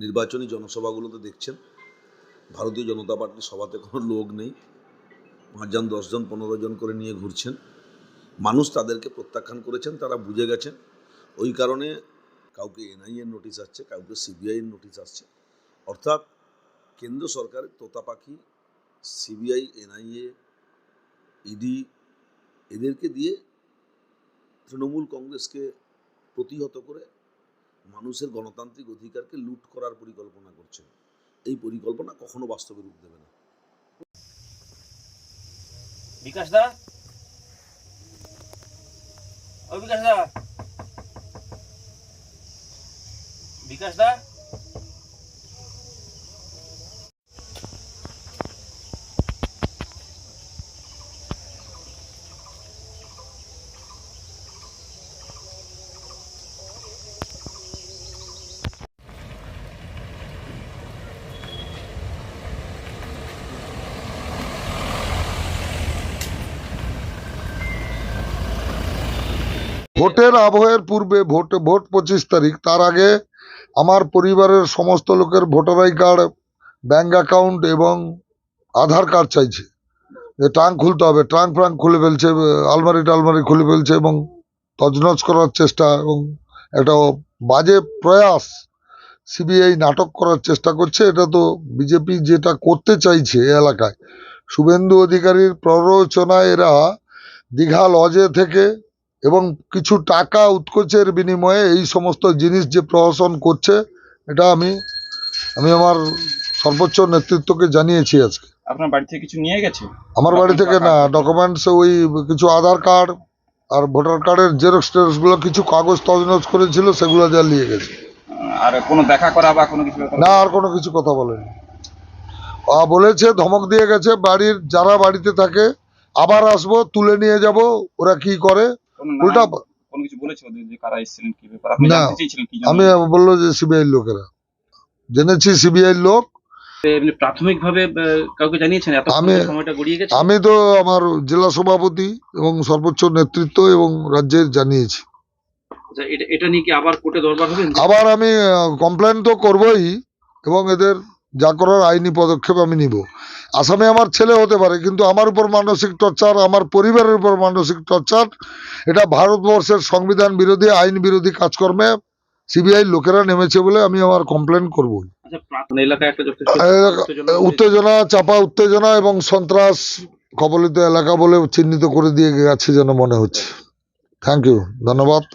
নির্বাচনী জনসভাগুলোতে দেখছেন ভারতীয় জনতা পার্টির সভাতে কোনো লোক নেই, 5 জন 10 জন 15 জন করে নিয়ে ঘুরছেন। মানুষ তাদেরকে প্রত্যাখ্যান করেছেন, তারা বুঝে গেছেন। ওই কারণে কাউকে এনআইএর নোটিশ আসছে, কাউকে সিবিআইয়ের নোটিশ আসছে। অর্থাৎ কেন্দ্র সরকারের তোতা পাখি সিবিআই, এনআইএ, ইডি এদেরকে দিয়ে তৃণমূল কংগ্রেসকে প্রতিহত করে মানুষের গণতান্ত্রিক অধিকারকে লুট করার পরিকল্পনা করছে। এই পরিকল্পনা কখনো বাস্তবে রূপ দেবে না। বিকাশ দা, ও বিকাশ দা, বিকাশ দা, ভোটের আবহের পূর্বে ভোট 25 তারিখ, তার আগে আমার পরিবারের সমস্ত লোকের voter I card, bank account এবং আধার কার্ড চাইছে। যে ট্রাঙ্ক খুলতে হবে, ট্রাঙ্ক ফ্রাঙ্ক খুলে ফেলছে, আলমারি টালমারি খুলে ফেলছে এবং তছনছ করার চেষ্টা এবং একটা বাজে প্রয়াস সিবিআই নাটক করার চেষ্টা করছে। এটা তো বিজেপি যেটা করতে চাইছে এলাকায়, শুভেন্দু অধিকারীর প্ররোচনায় এরা দীঘা লজে থেকে এবং কিছু টাকা উৎকোচের বিনিময়ে এই সমস্ত জিনিস যে প্রহসন করছে, এটা আমি আমার সর্বোচ্চ নেতৃত্বকে জানিয়েছি। আজকে আপনার বাড়ি থেকে কিছু নিয়ে গেছে? আমার বাড়ি থেকে না, ডকুমেন্টস ওই কিছু আধার কার্ড আর ভোটার কার্ডের জেরক্স টেরক্সগুলো কিছু কাগজ তছনছ করেছিল, সেগুলো যা নিয়ে গেছে। আর কোনো দেখা করা বা কোনো কিছু? না, আর কোনো কিছু কথা বলেনি। বলেছে, ধমক দিয়ে গেছে, বাড়ির যারা বাড়িতে থাকে আবার আসবো, তুলে নিয়ে যাব, ওরা কি করে উল্টা। কোনো কিছু বলেছিল যে কারা এসেছিলেন, কি ব্যাপার আপনি জানতে চেয়েছিলেন? কি আমি বললো যে সিবিআই লোকেরা, জেনেছি সিবিআই লোক। প্রাথমিকভাবে কাউকে জানিয়েছেন? সময়টা গড়িয়ে গেছে। আমি তো আমার জেলা সভাপতি এবং সর্বোচ্চ নেতৃত্ব এবং রাজ্যের জানিয়েছি। এটা নিয়ে কি আবার কোর্টে দরবার হবে? আবার আমি কমপ্লেন তো করবই এবং এদের যা করার আইনি পদক্ষেপ আমি নিব। আসামে আমার ছেলে হতে পারে, কিন্তু আমার উপর মানসিক টর্চার, আমার পরিবারের উপর মানসিক টর্চার, এটা ভারতবর্ষের সংবিধান বিরোধী, আইন বিরোধী কাজকর্মে সিবিআই লোকেরা নেমেছে বলে আমি আমার কমপ্লেন করব। উত্তেজনা, চাপা উত্তেজনা এবং সন্ত্রাস কবলিত এলাকা বলে চিহ্নিত করে দিয়ে গেছে যেন মনে হচ্ছে। থ্যাংক ইউ, ধন্যবাদ।